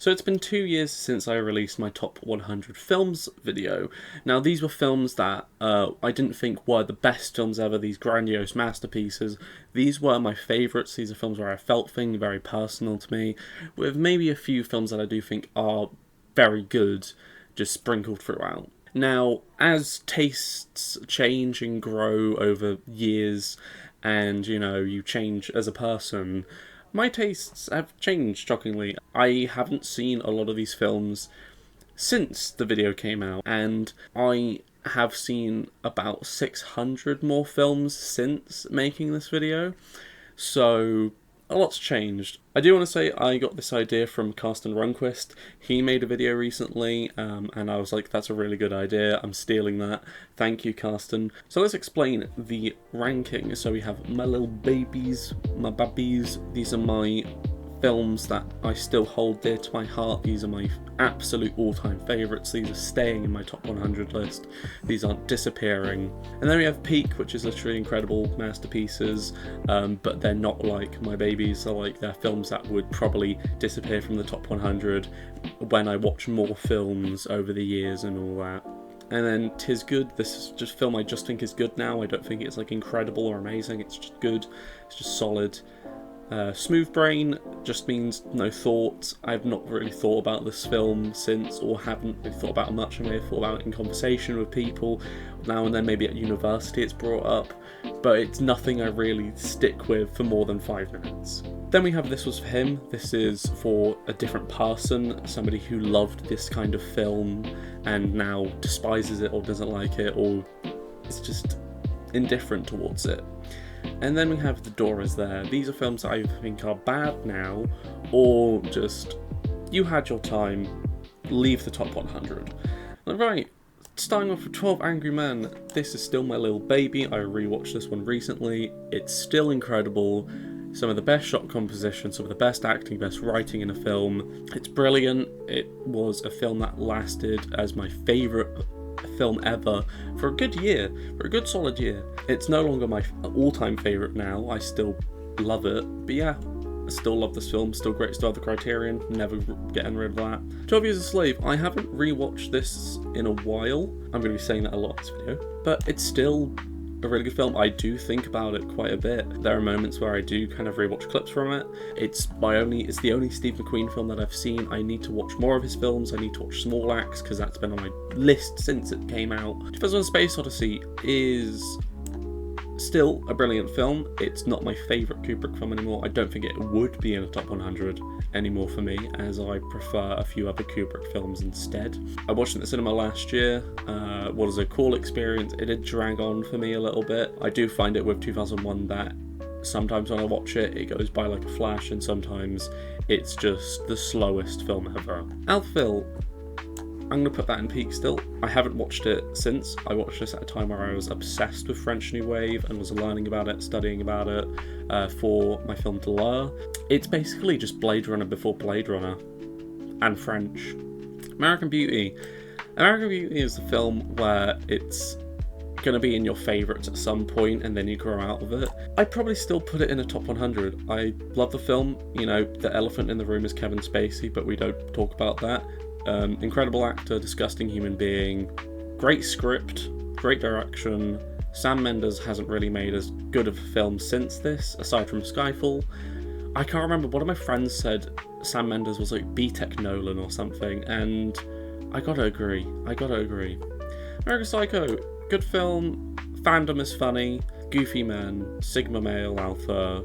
So it's been 2 years since I released my top 100 films video. Now these were films that I didn't think were the best films ever, these grandiose masterpieces. These were my favourites. These are films where I felt things very personal to me, with maybe a few films that I do think are very good, just sprinkled throughout. Now, as tastes change and grow over years, and you change as a person, my tastes have changed, shockingly. I haven't seen a lot of these films since the video came out, and I have seen about 600 more films since making this video, so a lot's changed. I do want to say I got this idea from Carsten Rundquist. He made a video recently, and I was like, that's a really good idea. I'm stealing that. Thank you, Carsten. So let's explain the ranking. So we have my little babies, my babbies. These are my films that I still hold dear to my heart. These are my absolute all-time favourites. These are staying in my top 100 list. These aren't disappearing. And then we have Peak, which is literally incredible masterpieces, but they're not like my babies. So like they're films that would probably disappear from the top 100 when I watch more films over the years and all that. And then 'Tis Good. This is just a film I just think is good now. I don't think it's like incredible or amazing. It's just good. It's just solid. Smooth Brain just means no thought. I've not really thought about this film since, or haven't really thought about it much. I may have thought about it in conversation with people now and then, maybe at university it's brought up, but it's nothing I really stick with for more than 5 minutes. Then we have This Was For Him. This is for a different person, somebody who loved this kind of film and now despises it or doesn't like it or is just indifferent towards it. And then we have The Door Is There. These are films that I think are bad now, or just, you had your time, leave the top 100. Right, starting off with 12 Angry Men. This is still my little baby. I rewatched this one recently. It's still incredible. Some of the best shot composition, some of the best acting, best writing in a film. It's brilliant. It was a film that lasted as my favourite film ever for a good year, for a good solid year. It's no longer my all-time favourite now. I still love it, but yeah, I still love this film. Still great, still have the Criterion, never getting rid of that. 12 Years a Slave. I haven't rewatched this in a while. I'm going to be saying that a lot in this video, but it's still a really good film. I do think about it quite a bit. There are moments where I do kind of rewatch clips from it. It's the only Steve McQueen film that I've seen. I need to watch more of his films. I need to watch Small Axe because that's been on my list since it came out. 2001: Space Odyssey is still a brilliant film. It's not my favourite Kubrick film anymore. I don't think it would be in a top 100 anymore for me, as I prefer a few other Kubrick films instead. I watched it in the cinema last year. What is a cool experience. It did drag on for me a little bit. I do find it with 2001 that sometimes when I watch it, it goes by like a flash, and sometimes it's just the slowest film ever. Alphaville. I'm going to put that in Peak still. I haven't watched it since. I watched this at a time where I was obsessed with French New Wave and was learning about it, studying about it for my film Delure. It's basically just Blade Runner before Blade Runner and French. American Beauty. American Beauty is the film where it's going to be in your favourites at some point and then you grow out of it. I'd probably still put it in a top 100. I love the film. The elephant in the room is Kevin Spacey, but we don't talk about that. Incredible actor, disgusting human being, great script, great direction. Sam Mendes hasn't really made as good of a film since this, aside from Skyfall. I can't remember, one of my friends said Sam Mendes was like B-Tech Nolan or something, and I gotta agree. American Psycho, good film, fandom is funny, goofy man, Sigma male alpha.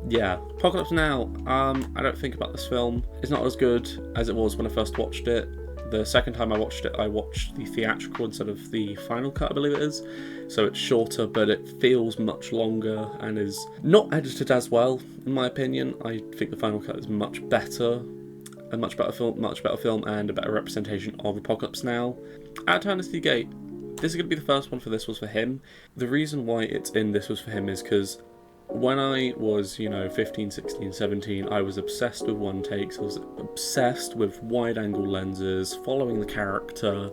Yeah, Apocalypse Now. I don't think about this film. It's not as good as it was when I first watched it. The second time I watched it, I watched the theatrical instead of the final cut, I believe it is. So it's shorter, but it feels much longer and is not edited as well, in my opinion. I think the final cut is much better, a much better film, and a better representation of Apocalypse Now. At Eternity Gate. This is going to be the first one for This Was For Him. The reason why it's in This Was For Him is because when I was, 15, 16, 17, I was obsessed with one takes. I was obsessed with wide-angle lenses, following the character,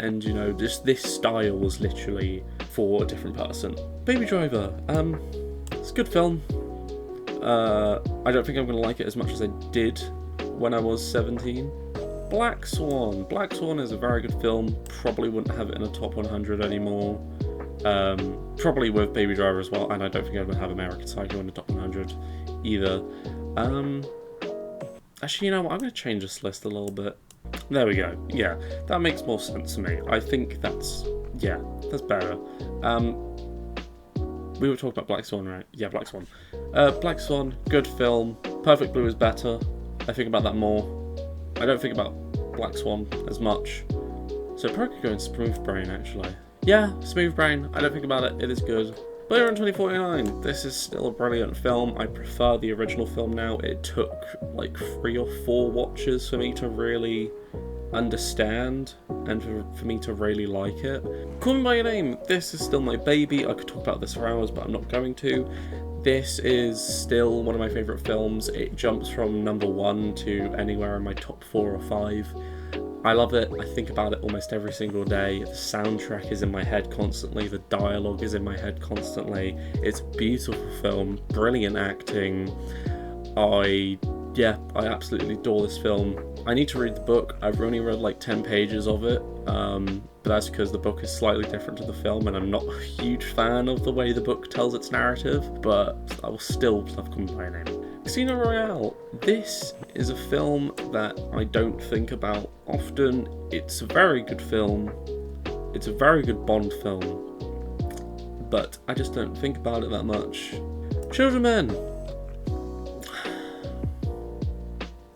and, just this style was literally for a different person. Baby Driver. It's a good film. I don't think I'm going to like it as much as I did when I was 17. Black Swan. Black Swan is a very good film. Probably wouldn't have it in a top 100 anymore. Probably with Baby Driver as well, and I don't think I would have American Psycho in the top 100 either. Actually, you know what? I'm going to change this list a little bit. There we go. Yeah, that makes more sense to me. I think that's better. We were talking about Black Swan, right? Yeah, Black Swan. Black Swan, good film. Perfect Blue is better. I think about that more. I don't think about Black Swan as much. So probably could go in Smooth Brain, actually. Yeah, Smooth Brain. I don't think about it. It is good. Blade Runner 2049. This is still a brilliant film. I prefer the original film now. It took like 3 or 4 watches for me to really understand and for me to really like it. Call Me By Your Name. This is still my baby. I could talk about this for hours, but I'm not going to. This is still one of my favourite films. It jumps from number 1 to anywhere in my top 4 or 5. I love it. I think about it almost every single day. The soundtrack is in my head constantly. The dialogue is in my head constantly. It's a beautiful film. Brilliant acting. I absolutely adore this film. I need to read the book. I've only read like 10 pages of it, but that's because the book is slightly different to the film, and I'm not a huge fan of the way the book tells its narrative, but I will still love Call Me By Your Name. Casino Royale. This is a film that I don't think about often. It's a very good film. It's a very good Bond film, but I just don't think about it that much. Children of Men.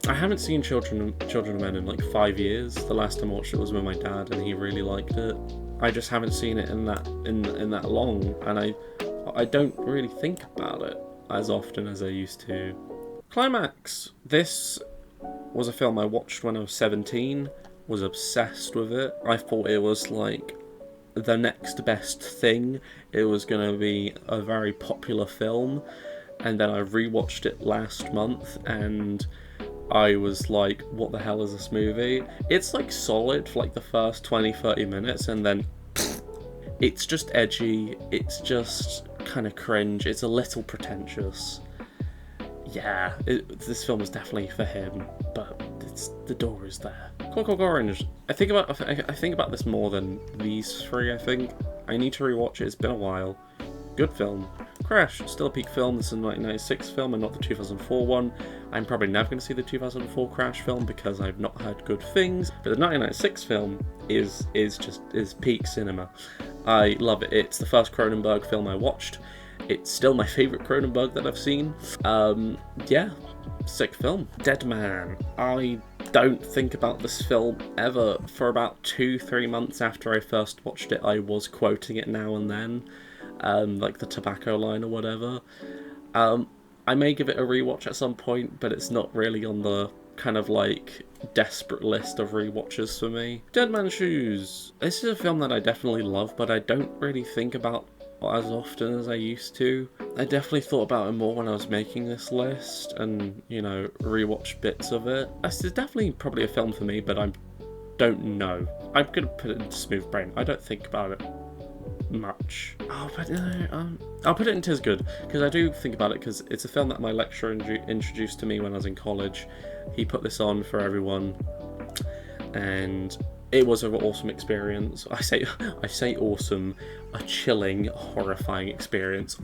I haven't seen Children of Men in like 5 years. The last time I watched it was with my dad, and he really liked it. I just haven't seen it in that long, and I don't really think about it as often as I used to. Climax. This was a film I watched when I was 17. Was obsessed with it. I thought it was like the next best thing. It was going to be a very popular film, and then I rewatched it last month, and I was like, what the hell is this movie? It's like solid for like the first 20-30 minutes, and then it's just edgy, it's just kind of cringe, it's a little pretentious. Yeah, this film is definitely for him, but the door is there. Clockwork Orange. I think about this more than these 3, I think. I need to rewatch it, it's been a while. Good film. Crash, still a peak film. This is a 1996 film and not the 2004 one. I'm probably never going to see the 2004 Crash film because I've not heard good things. But the 1996 film is peak cinema. I love it. It's the first Cronenberg film I watched. It's still my favourite Cronenberg that I've seen. Yeah, sick film. Dead Man. I don't think about this film ever. For about 2-3 months after I first watched it, I was quoting it now and then. Like the tobacco line or whatever. I may give it a rewatch at some point, but it's not really on the kind of like desperate list of rewatches for me. Dead Man's Shoes. This is a film that I definitely love, but I don't really think about as often as I used to. I definitely thought about it more when I was making this list and, you know, rewatch bits of it. This is definitely probably a film for me, but I don't know. I'm gonna put it into Smooth Brain. I don't think about it much. I'll put it into Tis Good, because I do think about it, because it's a film that my lecturer introduced to me when I was in college. He put this on for everyone, and it was an awesome experience. I say awesome, a chilling, horrifying experience.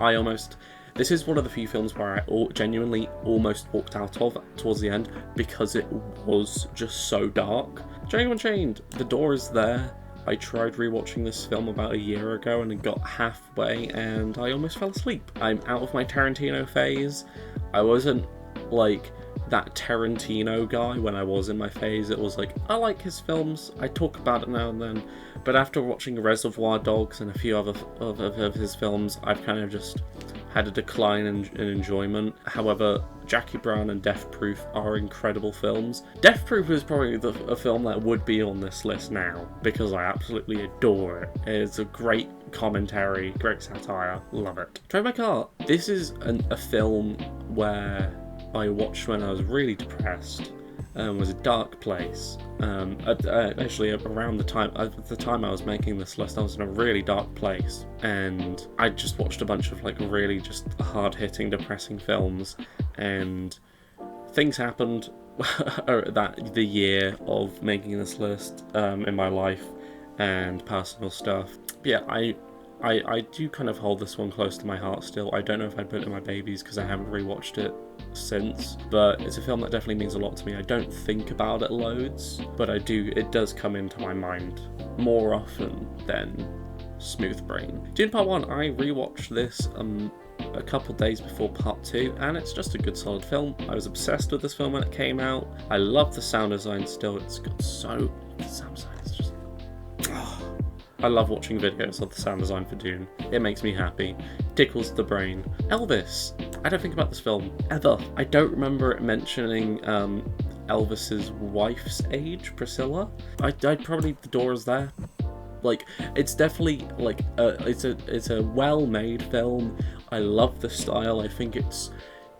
This is one of the few films where I genuinely almost walked out of towards the end because it was just so dark. Django Unchained. The door is there. I tried rewatching this film about a year ago and it got halfway and I almost fell asleep. I'm out of my Tarantino phase. I wasn't like that Tarantino guy when I was in my phase. It was like, I like his films, I talk about it now and then, but after watching Reservoir Dogs and a few other of his films, I've kind of just had a decline in enjoyment. However, Jackie Brown and Death Proof are incredible films. Death Proof is probably a film that would be on this list now, because I absolutely adore it. It's a great commentary, great satire, love it. Drive My Car. This is a film where I watched when I was really depressed. Was a dark place. Actually, around the time I was making this list, I was in a really dark place, and I just watched a bunch of like really just hard-hitting, depressing films, and things happened that the year of making this list in my life and personal stuff. But yeah, I do kind of hold this one close to my heart still. I don't know if I'd put it in my babies because I haven't rewatched it since, but it's a film that definitely means a lot to me. I don't think about it loads, but it does come into my mind more often than Smooth Brain. Dune Part 1, I rewatched this a couple days before Part 2, and it's just a good solid film. I was obsessed with this film when it came out. I love the sound design still. It's got the sound design is just... I love watching videos of the sound design for Dune. It makes me happy. Tickles the brain. Elvis. I don't think about this film ever. I don't remember it mentioning Elvis's wife's age, Priscilla. I'd probably The Door Is There. Like, it's definitely like it's a well-made film. I love the style. I think it's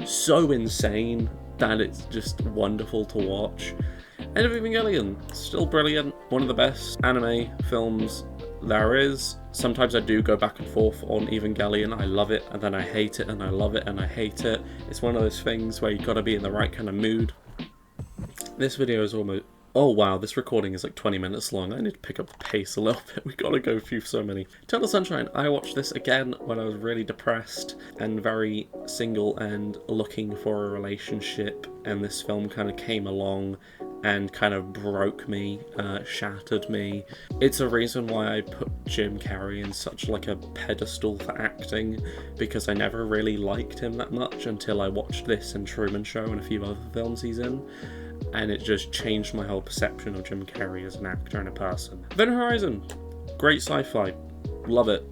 so insane that it's just wonderful to watch. And Evangelion, still brilliant. One of the best anime films there is. Sometimes I do go back and forth on Evangelion. I love it and then I hate it, and I love it and I hate it. It's one of those things where you gotta be in the right kind of mood. This video is almost... Oh wow, this recording is like 20 minutes long. I need to pick up the pace a little bit. We gotta go through so many. Eternal Sunshine, I watched this again when I was really depressed and very single and looking for a relationship, and this film kind of came along and kind of broke me, shattered me. It's a reason why I put Jim Carrey in such like a pedestal for acting, because I never really liked him that much until I watched this and Truman Show and a few other films he's in. And it just changed my whole perception of Jim Carrey as an actor and a person. Event Horizon, great sci-fi, love it.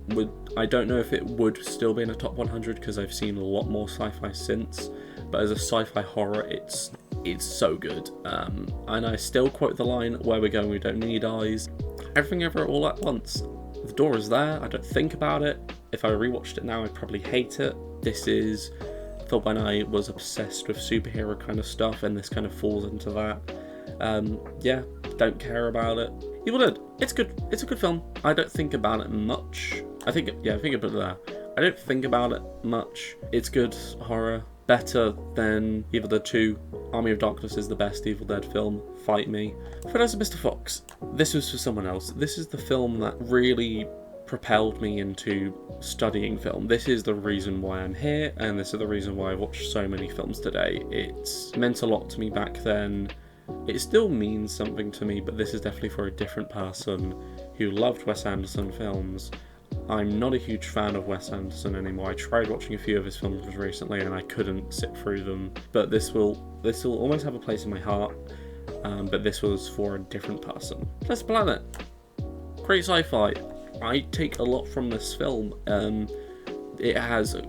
I don't know if it would still be in a top 100 because I've seen a lot more sci-fi since, but as a sci-fi horror, it's so good. And I still quote the line, "Where we're going, we don't need eyes." Everything Ever All at Once. The Door Is There. I don't think about it. If I rewatched it now, I'd probably hate it. This is for when I was obsessed with superhero kind of stuff, and this kind of falls into that. Yeah, don't care about it. Evil Dead. It's good. It's a good film. I don't think about it much. I think I put it there. I don't think about it much. It's good horror. Better than Evil Dead 2. Army of Darkness is the best Evil Dead film. Fight me. Photos of Mr. Fox. This was for someone else. This is the film that really propelled me into studying film. This is the reason why I'm here, and this is the reason why I watched so many films today. It's meant a lot to me back then. It still means something to me, but this is definitely for a different person who loved Wes Anderson films. I'm not a huge fan of Wes Anderson anymore. I tried watching a few of his films recently and I couldn't sit through them, but this will almost have a place in my heart, but this was for a different person. Plus Planet. Great sci-fi. I take a lot from this film. It has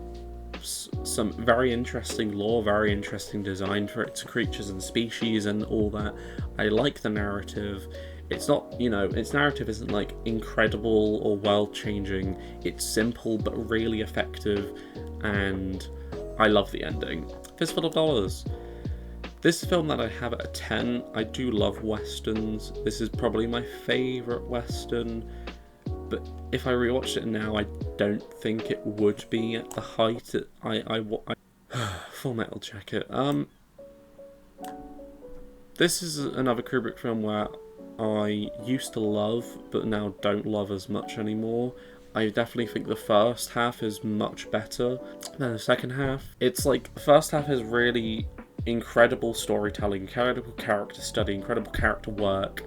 some very interesting lore, very interesting design for its creatures and species and all that. I like the narrative. It's not, its narrative isn't like incredible or world-changing. It's simple but really effective, and I love the ending. Fistful of Dollars. This film that I have at a 10. I do love westerns. This is probably my favourite western, but if I rewatched it now, I don't think it would be at the height. Full Metal Jacket. This is another Kubrick film where I used to love, but now don't love as much anymore. I definitely think the first half is much better than the second half. It's like, the first half is really incredible storytelling, incredible character study, incredible character work,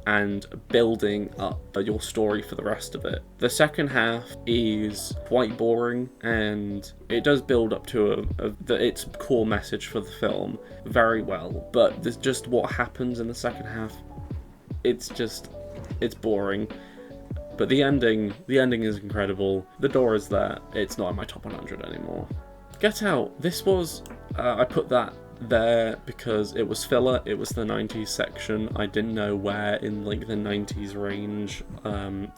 and building up your story for the rest of it. The second half is quite boring, and it does build up to its core message for the film very well, but there's just what happens in the second half. It's boring. But the ending is incredible. The Door Is There. It's not in my top 100 anymore. Get Out. This was, I put that there because it was filler. It was the 90s section. I didn't know where in like the 90s range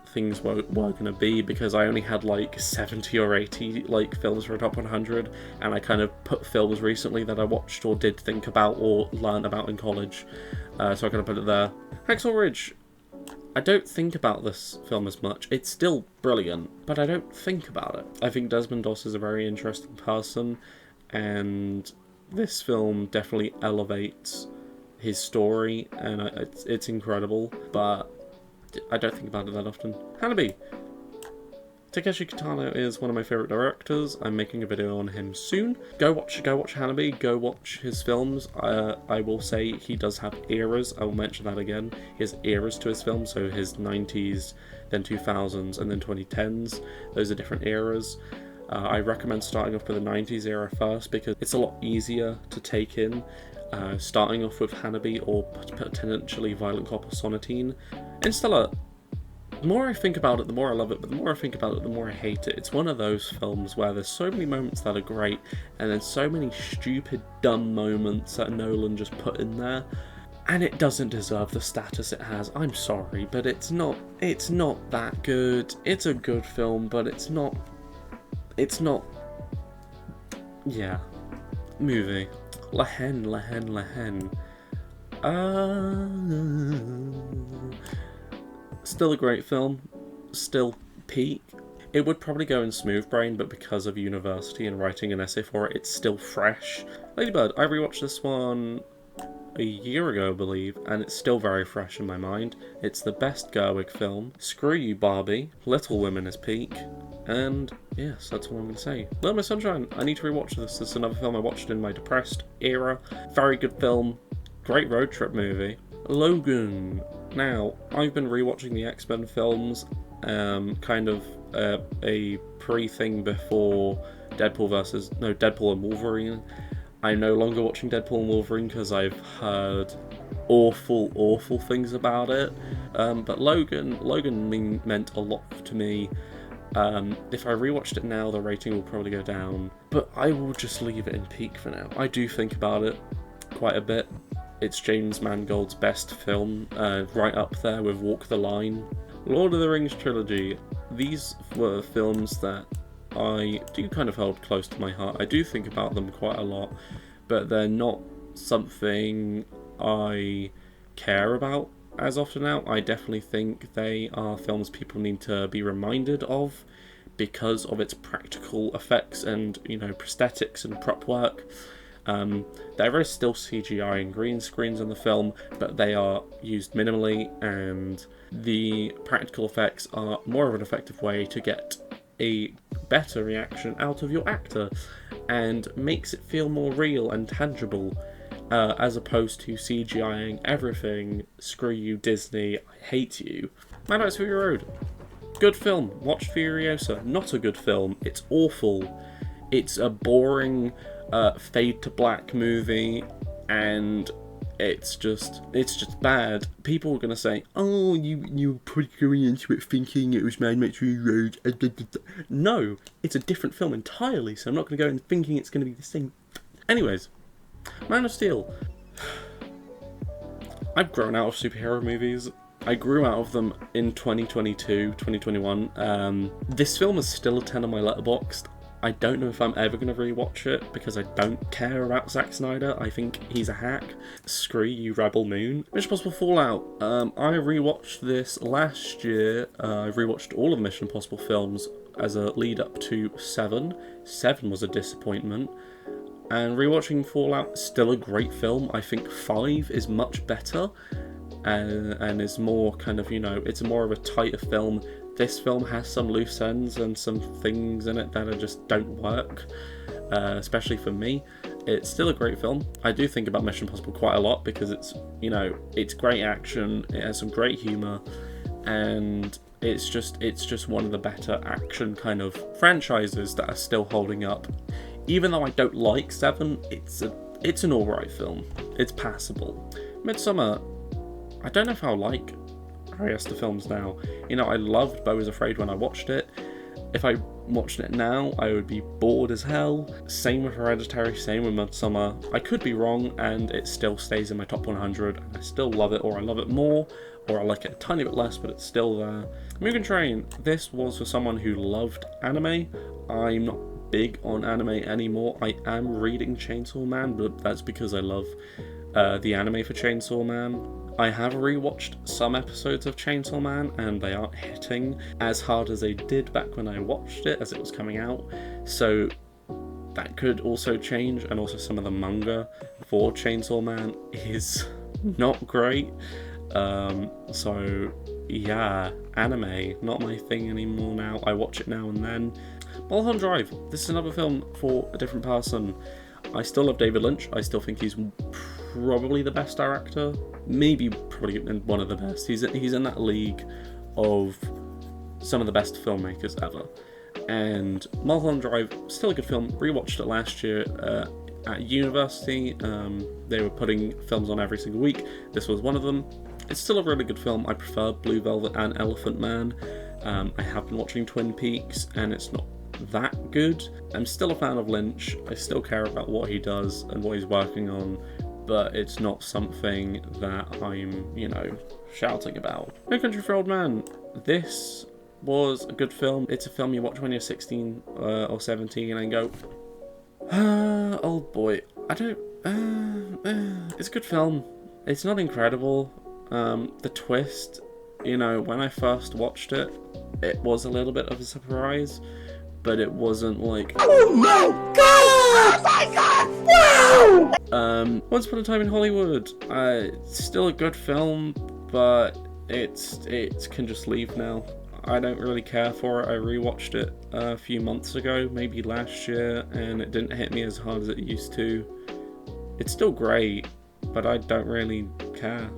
things were going to be, because I only had like 70 or 80 like films for a top 100, and I kind of put films recently that I watched or did think about or learn about in college, so I kind of put it there. Hacksaw Ridge. I don't think about this film as much. It's still brilliant, but I don't think about it. I think Desmond Doss is a very interesting person, and this film definitely elevates his story, and it's incredible, but I don't think about it that often. Hanabi. Takeshi Kitano is one of my favourite directors. I'm making a video on him soon. Go watch Hanabi, go watch his films. I will say he does have eras, I will mention that again. He has eras to his films, so his 90s, then 2000s, and then 2010s. Those are different eras. I recommend starting off with the 90s era first because it's a lot easier to take in. Starting off with Hanabi or potentially Violent Cop or Sonatine. Interstellar, the more I think about it, the more I love it, but the more I think about it, the more I hate it. It's one of those films where there's so many moments that are great, and then so many stupid, dumb moments that Nolan just put in there, and it doesn't deserve the status it has. I'm sorry, but it's not that good. It's a good film, but it's not, yeah. Movie. La Haine. Still a great film, still peak. It would probably go in Smooth Brain, but because of university and writing an essay for it, it's still fresh. Lady Bird, I rewatched this one a year ago, I believe, and it's still very fresh in my mind. It's the best Gerwig film. Screw You, Barbie. Little Women is peak. And yes, that's all I'm going to say. Little Miss Sunshine, I need to rewatch this. This is another film I watched in my depressed era. Very good film. Great road trip movie. Logan. Now, I've been rewatching the X-Men films, kind of a pre-thing before Deadpool and Wolverine. I'm no longer watching Deadpool and Wolverine because I've heard awful things about it. But Logan meant a lot to me. If I rewatched it now, the rating will probably go down, but I will just leave it in peak for now. I do think about it quite a bit. It's James Mangold's best film, right up there with Walk the Line. Lord of the Rings trilogy. These were films that I do kind of hold close to my heart. I do think about them quite a lot, but they're not something I care about as often now. I definitely think they are films people need to be reminded of because of its practical effects and, prosthetics and prop work. There is still CGI and green screens in the film, but they are used minimally, and the practical effects are more of an effective way to get a better reaction out of your actor and makes it feel more real and tangible, as opposed to CGIing everything. Screw you, Disney, I hate you. Mad Max Fury Road. Good film. Watch Furiosa. Not a good film. It's awful. It's a boring fade to black movie, and it's just bad. People are gonna say, "Oh, you put going into it thinking it was Mad Max Fury Road." No, it's a different film entirely. So I'm not gonna go in thinking it's gonna be the same. Anyways, Man of Steel. I've grown out of superhero movies. I grew out of them in 2022, 2021. This film is still a 10 on my Letterboxd. I don't know if I'm ever going to rewatch it because I don't care about Zack Snyder. I think he's a hack. Screw you, Rebel Moon. Mission Impossible Fallout. I rewatched this last year. I rewatched all of the Mission Impossible films as a lead up to 7. 7 was a disappointment. And rewatching Fallout is still a great film. I think 5 is much better and is more kind of, it's more of a tighter film. This film has some loose ends and some things in it that just don't work, especially for me. It's still a great film. I do think about Mission Impossible quite a lot because it's, it's great action, it has some great humour, and it's just one of the better action kind of franchises that are still holding up. Even though I don't like 7, it's an alright film. It's passable. Midsommar, I don't know if I'll like Ari Aster films now. I loved Beau is Afraid when I watched it. If I watched it now, I would be bored as hell. Same with Hereditary, same with Midsommar. I could be wrong, and it still stays in my top 100. I still love it, or I love it more, or I like it a tiny bit less, but it's still there. Mugen Train. This was for someone who loved anime. I'm not big on anime anymore. I am reading Chainsaw Man, but that's because I love the anime for Chainsaw Man. I have rewatched some episodes of Chainsaw Man, and they aren't hitting as hard as they did back when I watched it as it was coming out, so that could also change. And also some of the manga for Chainsaw Man is not great. So yeah, anime, not my thing anymore now. I watch it now and then. Mulholland Drive, this is another film for a different person. I still love David Lynch. I still think he's probably the best director. Maybe probably one of the best. He's in that league of some of the best filmmakers ever. And Mulholland Drive, still a good film. Rewatched it last year at university. They were putting films on every single week. This was one of them. It's still a really good film. I prefer Blue Velvet and Elephant Man. I have been watching Twin Peaks, and it's not that good. I'm still a fan of Lynch. I still care about what he does and what he's working on, but it's not something that I'm, shouting about. No Country for Old Men. This was a good film. It's a film you watch when you're 16 or 17 and go, old boy. It's a good film. It's not incredible. The twist, when I first watched it, it was a little bit of a surprise, but it wasn't like, oh my god! Oh my god! Wow! Once Upon a Time in Hollywood, it's still a good film, but it can just leave now. I don't really care for it. I rewatched it a few months ago, maybe last year, and it didn't hit me as hard as it used to. It's still great, but I don't really care.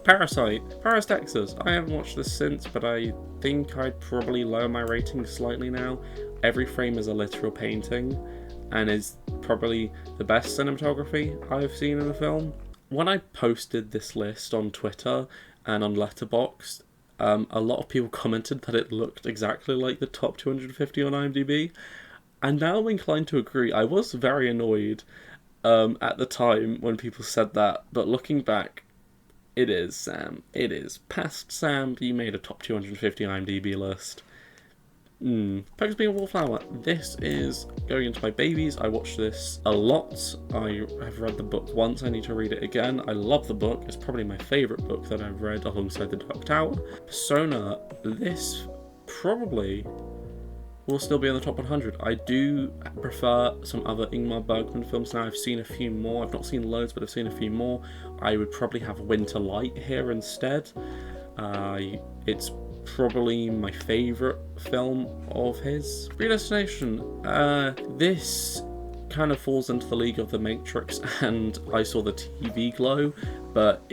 Parasite, Paris, Texas. I haven't watched this since, but I think I'd probably lower my rating slightly now. Every frame is a literal painting, and is probably the best cinematography I've seen in a film. When I posted this list on Twitter and on Letterboxd, a lot of people commented that it looked exactly like the top 250 on IMDb, and now I'm inclined to agree. I was very annoyed at the time when people said that, but looking back, it is, Sam. It is. Past Sam, you made a top 250 IMDb list. Pokes Being a Wallflower. This is going into my babies. I watched this a lot. I have read the book once. I need to read it again. I love the book. It's probably my favourite book that I've read alongside The Dark Tower. Persona. This probably will still be in the top 100. I do prefer some other Ingmar Bergman films now. I've seen a few more. I've not seen loads, but I've seen a few more. I would probably have Winter Light here instead. It's probably my favourite film of his. Predestination. This kind of falls into the league of The Matrix and I Saw the TV Glow, but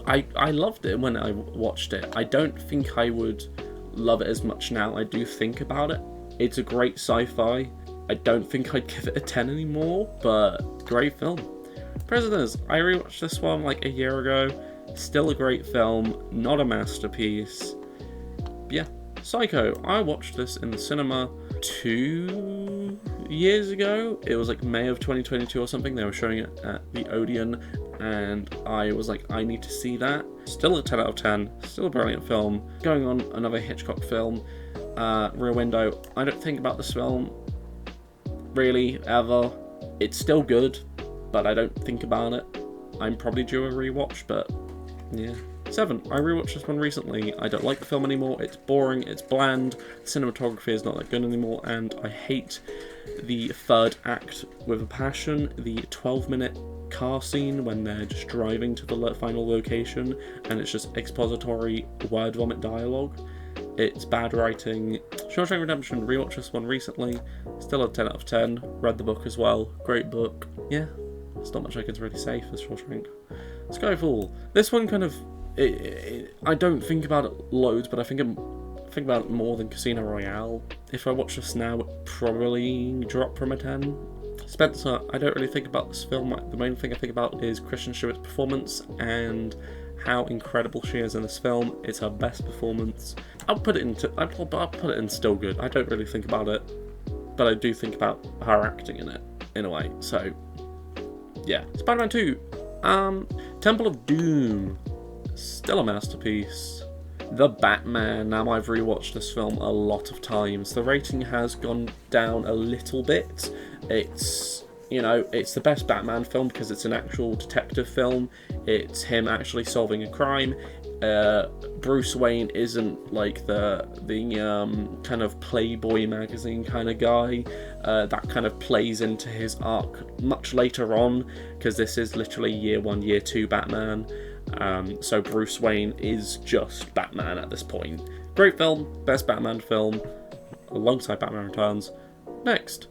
I loved it when I watched it. I don't think I would love it as much now. I do think about it. It's a great sci-fi. I don't think I'd give it a 10 anymore, but great film. Prisoners. I rewatched this one like a year ago. Still a great film, not a masterpiece. Yeah. Psycho. I watched this in the cinema 2 years ago. It was like May of 2022 or something. They were showing it at the Odeon, and I was like, I need to see that. Still a 10 out of 10. Still a brilliant film. Going on, another Hitchcock film. Rear Window. I don't think about this film really ever. It's still good, but I don't think about it. I'm probably due a rewatch, but yeah. 7. I rewatched this one recently. I don't like the film anymore. It's boring, it's bland, the cinematography is not that good anymore, and I hate the third act with a passion. The 12-minute car scene when they're just driving to the final location, and it's just expository word vomit dialogue. It's bad writing. Shawshank Redemption, rewatched this one recently. Still a 10 out of 10. Read the book as well. Great book. Yeah, there's not much I can really say for Shawshank. Skyfall. This one kind of... I don't think about it loads, but I think about it more than Casino Royale. If I watch this now, it probably drop from a 10. Spencer, I don't really think about this film. The main thing I think about is Kristen Stewart's performance and how incredible she is in this film. It's her best performance. I'll put it in still good. I don't really think about it, but I do think about her acting in it, in a way. So, yeah. Spider-Man 2. Temple of Doom. Still a masterpiece. The Batman. Now I've rewatched this film a lot of times. The rating has gone down a little bit. It's You know, it's the best Batman film because it's an actual detective film. It's him actually solving a crime. Bruce Wayne isn't like the kind of Playboy magazine kind of guy. That kind of plays into his arc much later on, because this is literally year 1, year 2 Batman. So Bruce Wayne is just Batman at this point. Great film, best Batman film, alongside Batman Returns. Next,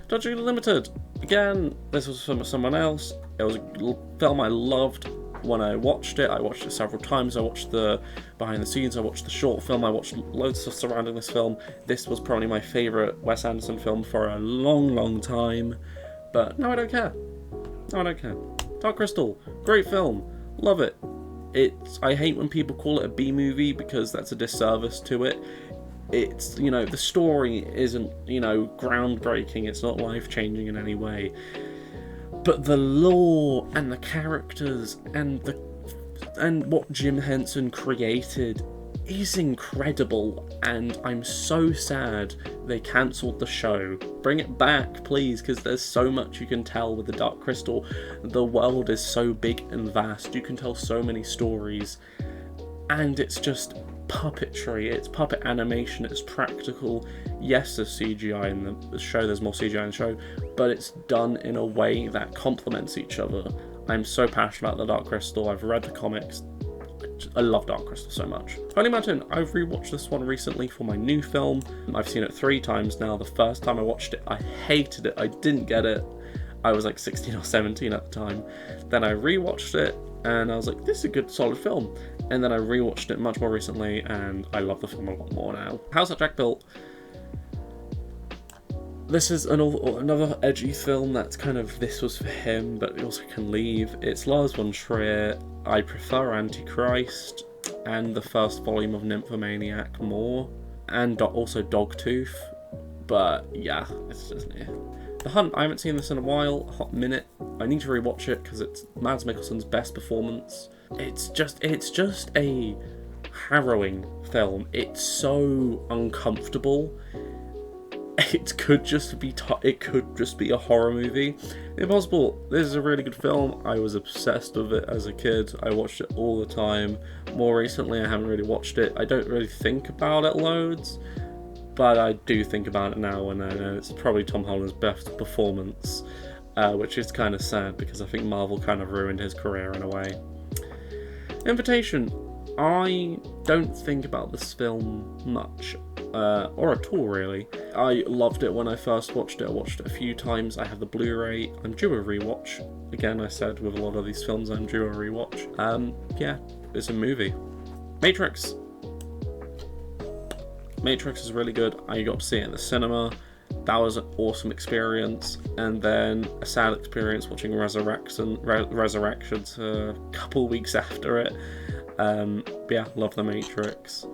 Darjeeling Limited. Again, this was from someone else. It was a film I loved when I watched it. I watched it several times. I watched the behind the scenes, I watched the short film, I watched loads of stuff surrounding this film. This was probably my favourite Wes Anderson film for a long time. But no, I don't care. No, I don't care. Dark Crystal, great film. Love it. I hate when people call it a B movie because that's a disservice to it. It's, you know, the story isn't, you know, groundbreaking, it's not life-changing in any way. But the lore and the characters and what Jim Henson created is incredible, and I'm so sad they cancelled the show. Bring it back, please, because there's so much you can tell with the Dark Crystal. The world is so big and vast, you can tell so many stories, and it's just puppetry, it's puppet animation, it's practical. Yes, there's CGI in the show, there's more CGI in the show, but it's done in a way that complements each other. I'm so passionate about the Dark Crystal. I've read the comics. I love Dark Crystal so much. Holy Mountain, I've rewatched this one recently for my new film. I've seen it 3 times now. The first time I watched it, I hated it. I didn't get it. I was like 16 or 17 at the time. Then I rewatched it, and I was like, this is a good, solid film. And then I rewatched it much more recently, and I love the film a lot more now. House That Jack Built. This is another edgy film that's kind of, this was for him, but it also can leave. It's Lars von Trier. I prefer Antichrist and the first volume of Nymphomaniac more, and also Dogtooth. But yeah, it's just, yeah. The Hunt, I haven't seen this in a while, a hot minute. I need to rewatch it because it's Mads Mikkelsen's best performance. It's just a harrowing film. It's so uncomfortable. It could just be a horror movie. Impossible. This is a really good film. I was obsessed with it as a kid. I watched it all the time. More recently, I haven't really watched it. I don't really think about it loads, but I do think about it now, and I know it's probably Tom Holland's best performance, which is kind of sad because I think Marvel kind of ruined his career in a way. Invitation. I don't think about this film much, or at all really. I loved it when I first watched it. I watched it a few times. I have the Blu-ray. I'm due a rewatch. Again, I said with a lot of these films I'm due a rewatch. Yeah, it's a movie. Matrix. Matrix is really good. I got to see it in the cinema. That was an awesome experience. And then a sad experience watching Resurrections a couple weeks after it. But yeah, love The Matrix.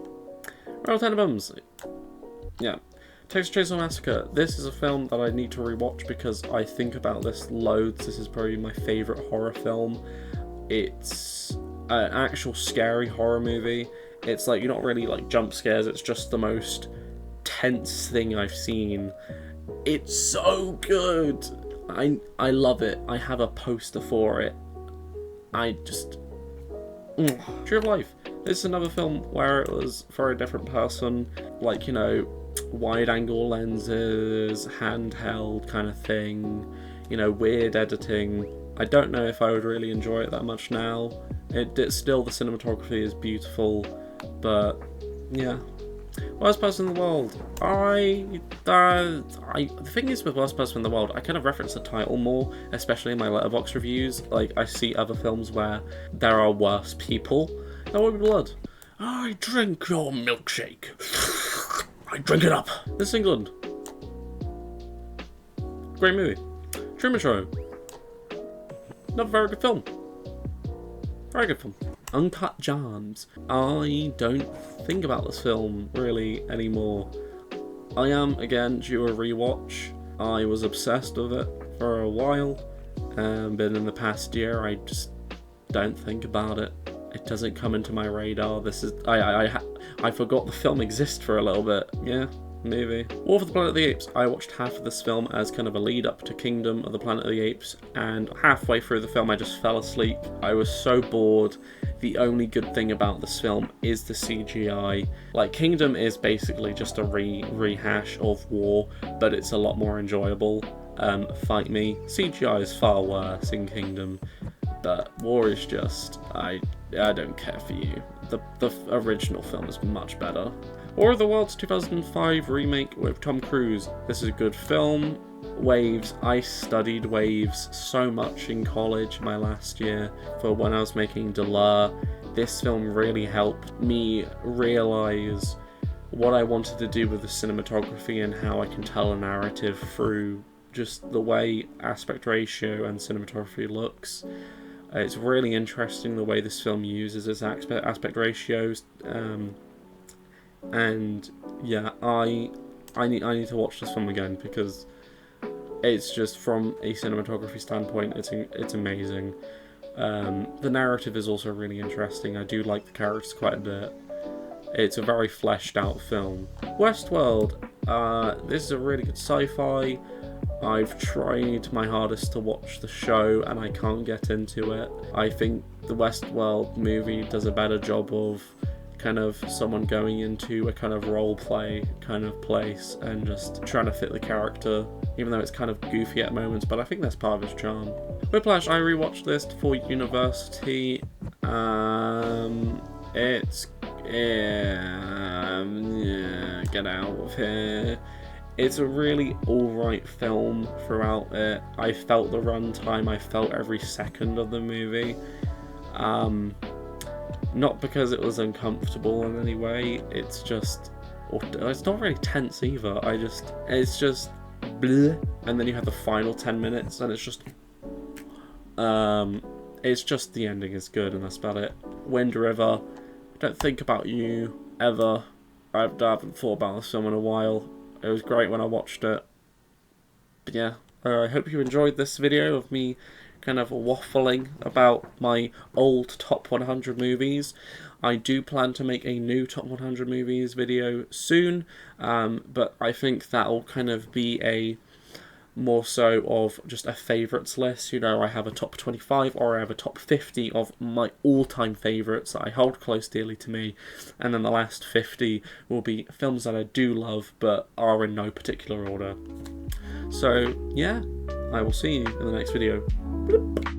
Royal Tenenbaums. Yeah. Texas Chainsaw Massacre. This is a film that I need to rewatch because I think about this loads. This is probably my favourite horror film. It's an actual scary horror movie. It's like, you're not really like jump scares, it's just the most tense thing I've seen. It's so good. I love it. I have a poster for it. Tree of Life. This is another film where it was for a different person, like, you know, wide angle lenses, handheld kind of thing, you know, weird editing. I don't know if I would really enjoy it that much now. It's still, the cinematography is beautiful, but yeah. Worst Person in the World. The thing is with Worst Person in the World, I kind of reference the title more, especially in my Letterboxd reviews. Like, I see other films where there are worse people. That would be blood. I drink your milkshake. I drink it up. This is England. Great movie. Truman Show. Another very good film. Very good film. Uncut Gems. I don't think about this film really anymore. I am, again, due a rewatch. I was obsessed with it for a while, but in the past year I just don't think about it. It doesn't come into my radar. I forgot the film exists for a little bit. Yeah, movie. War for the Planet of the Apes, I watched half of this film as kind of a lead up to Kingdom of the Planet of the Apes, and halfway through the film I just fell asleep. I was so bored. The only good thing about this film is the CGI. Like, Kingdom is basically just a rehash of War, but it's a lot more enjoyable. Fight me. CGI is far worse in Kingdom, but War is just, I don't care for you. The original film is much better. War of the Worlds 2005 remake with Tom Cruise. This is a good film. Waves. I studied Waves so much in college my last year for when I was making Delur. This film really helped me realise what I wanted to do with the cinematography and how I can tell a narrative through just the way aspect ratio and cinematography looks. It's really interesting the way this film uses its aspect ratios, and yeah, I need to watch this film again because it's just, from a cinematography standpoint, it's amazing. The narrative is also really interesting. I do like the characters quite a bit. It's a very fleshed out film. Westworld. This is a really good sci-fi. I've tried my hardest to watch the show and I can't get into it. I think the Westworld movie does a better job of kind of someone going into a kind of role play kind of place and just trying to fit the character, even though it's kind of goofy at moments, but I think that's part of its charm. Whiplash, I rewatched this for university. Get out of here. It's a really alright film throughout it. I felt the runtime, I felt every second of the movie. Not because it was uncomfortable in any way, it's just, it's not very tense either. It's just bleh. And then you have the final 10 minutes and it's just the ending is good and that's about it. Wind River, don't think about you ever. I haven't thought about this film in a while. It was great when I watched it. But yeah, I hope you enjoyed this video of me kind of waffling about my old top 100 movies. I do plan to make a new top 100 movies video soon, but I think that'll kind of be a more so of just a favourites list. You know, I have a top 25 or I have a top 50 of my all-time favourites that I hold close dearly to me, and then the last 50 will be films that I do love but are in no particular order. So yeah, I will see you in the next video. Bloop.